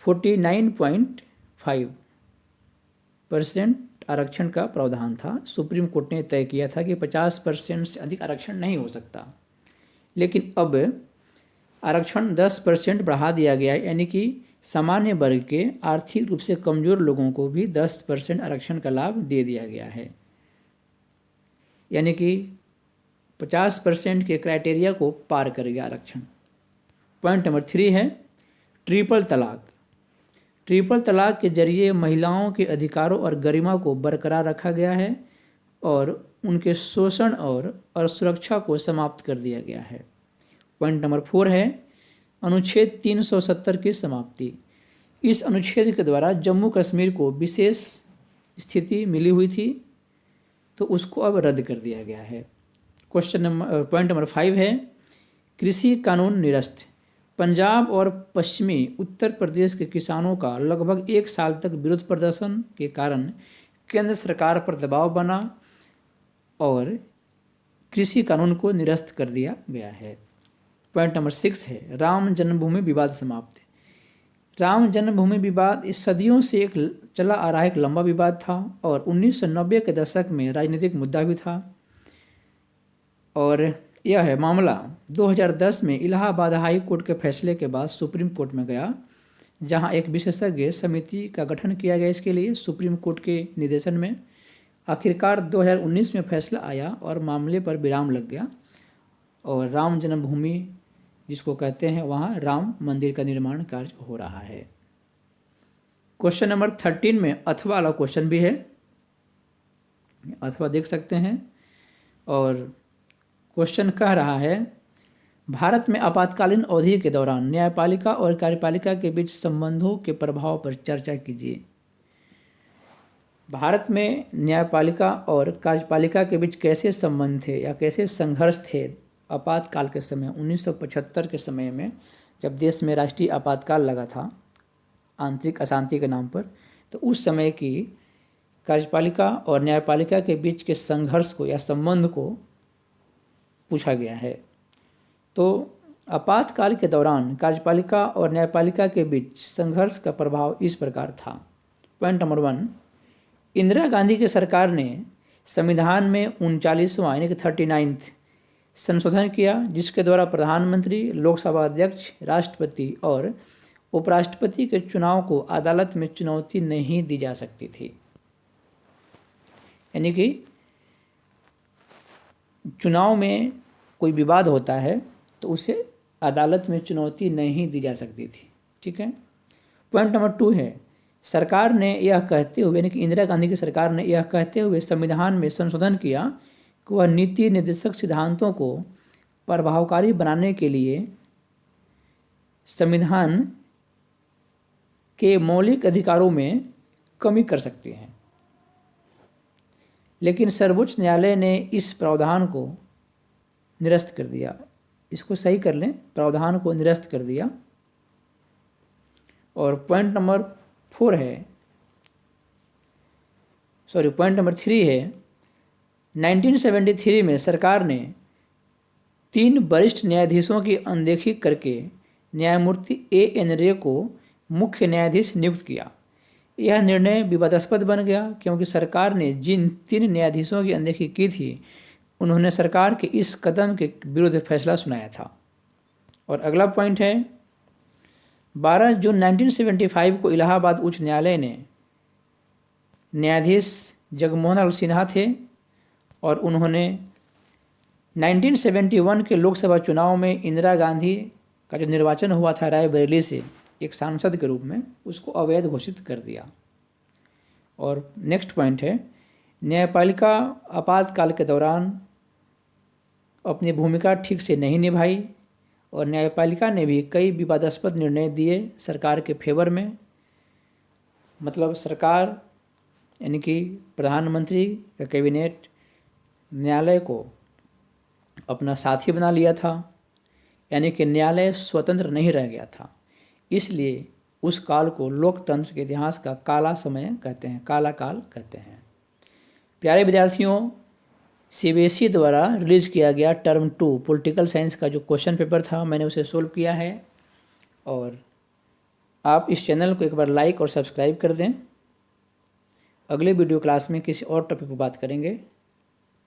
49.5% आरक्षण का प्रावधान था। सुप्रीम कोर्ट ने तय किया था कि 50% से अधिक आरक्षण नहीं हो सकता, लेकिन अब आरक्षण 10% बढ़ा दिया गया, यानी कि सामान्य वर्ग के आर्थिक रूप से कमजोर लोगों को भी 10% आरक्षण का लाभ दे दिया गया है, यानी कि 50% के क्राइटेरिया को पार कर गया आरक्षण। पॉइंट नंबर 3 है ट्रिपल तलाक। ट्रिपल तलाक के जरिए महिलाओं के अधिकारों और गरिमा को बरकरार रखा गया है और उनके शोषण और असुरक्षा को समाप्त कर दिया गया है। पॉइंट नंबर 4 है अनुच्छेद 370 की समाप्ति। इस अनुच्छेद के द्वारा जम्मू कश्मीर को विशेष स्थिति मिली हुई थी, तो उसको अब रद्द कर दिया गया है। पॉइंट नंबर 5 है कृषि कानून निरस्त। पंजाब और पश्चिमी उत्तर प्रदेश के किसानों का लगभग 1 साल तक विरोध प्रदर्शन के कारण केंद्र सरकार पर दबाव बना और कृषि कानून को निरस्त कर दिया गया है। पॉइंट नंबर 6 है राम जन्मभूमि विवाद समाप्त। राम जन्मभूमि विवाद इस सदियों से एक चला आ रहा एक लंबा विवाद था और 1990 के दशक में राजनीतिक मुद्दा भी था, और यह है मामला 2010 में इलाहाबाद हाई कोर्ट के फैसले के बाद सुप्रीम कोर्ट में गया, जहां एक विशेषज्ञ समिति का गठन किया गया इसके लिए सुप्रीम कोर्ट के निर्देशन में। आखिरकार 2019 में फैसला आया और मामले पर विराम लग गया और राम जन्मभूमि जिसको कहते हैं वहाँ राम मंदिर का निर्माण कार्य हो रहा है। क्वेश्चन नंबर 13 में अथवा वाला क्वेश्चन भी है, अथवा देख सकते हैं। और क्वेश्चन कह रहा है भारत में आपातकालीन अवधि के दौरान न्यायपालिका और कार्यपालिका के बीच संबंधों के प्रभाव पर चर्चा कीजिए। भारत में न्यायपालिका और कार्यपालिका के बीच कैसे संबंध थे या कैसे संघर्ष थे आपातकाल के समय 1975 के समय में, जब देश में राष्ट्रीय आपातकाल लगा था आंतरिक अशांति के नाम पर, तो उस समय की कार्यपालिका और न्यायपालिका के बीच के संघर्ष को या संबंध को पूछा गया है। तो आपातकाल के दौरान कार्यपालिका और न्यायपालिका के बीच संघर्ष का प्रभाव इस प्रकार था। पॉइंट नंबर 1, इंदिरा गांधी की सरकार ने संविधान में 39वां यानी कि 39th संशोधन किया, जिसके द्वारा प्रधानमंत्री, लोकसभा अध्यक्ष, राष्ट्रपति और उपराष्ट्रपति के चुनाव को अदालत में चुनौती नहीं दी जा सकती थी। यानी कि चुनाव में कोई विवाद होता है तो उसे अदालत में चुनौती नहीं दी जा सकती थी। ठीक है। पॉइंट नंबर 2 है सरकार ने यह कहते हुए यानी कि इंदिरा गांधी की सरकार ने यह कहते हुए संविधान में संशोधन किया कि वह नीति निर्देशक सिद्धांतों को प्रभावकारी बनाने के लिए संविधान के मौलिक अधिकारों में कमी कर सकती है, लेकिन सर्वोच्च न्यायालय ने इस प्रावधान को निरस्त कर दिया। इसको सही कर लें, प्रावधान को निरस्त कर दिया। और पॉइंट नंबर 3 है 1973 में सरकार ने 3 वरिष्ठ न्यायाधीशों की अनदेखी करके न्यायमूर्ति A.N. रे को मुख्य न्यायाधीश नियुक्त किया। यह निर्णय विवादास्पद बन गया क्योंकि सरकार ने जिन 3 न्यायाधीशों की अनदेखी की थी उन्होंने सरकार के इस कदम के विरुद्ध फैसला सुनाया था। और अगला पॉइंट है 12 जून 1975 को इलाहाबाद उच्च न्यायालय ने न्यायाधीश जगमोहन लाल सिन्हा थे और उन्होंने 1971 के लोकसभा चुनाव में इंदिरा गांधी का जो निर्वाचन हुआ था रायबरेली से एक सांसद के रूप में, उसको अवैध घोषित कर दिया। और नेक्स्ट पॉइंट है न्यायपालिका आपातकाल के दौरान अपनी भूमिका ठीक से नहीं निभाई और न्यायपालिका ने भी कई विवादास्पद निर्णय दिए सरकार के फेवर में। मतलब सरकार यानी कि प्रधानमंत्री का कैबिनेट न्यायालय को अपना साथी बना लिया था, यानी कि न्यायालय स्वतंत्र नहीं रह गया था। इसलिए उस काल को लोकतंत्र के इतिहास का काला समय कहते हैं, काला काल कहते हैं। प्यारे विद्यार्थियों, CBSE द्वारा रिलीज़ किया गया टर्म 2 पॉलिटिकल साइंस का जो क्वेश्चन पेपर था मैंने उसे सोल्व किया है और आप इस चैनल को एक बार लाइक और सब्सक्राइब कर दें। अगले वीडियो क्लास में किसी और टॉपिक पर बात करेंगे।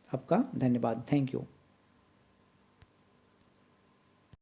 आपका धन्यवाद। Thank you.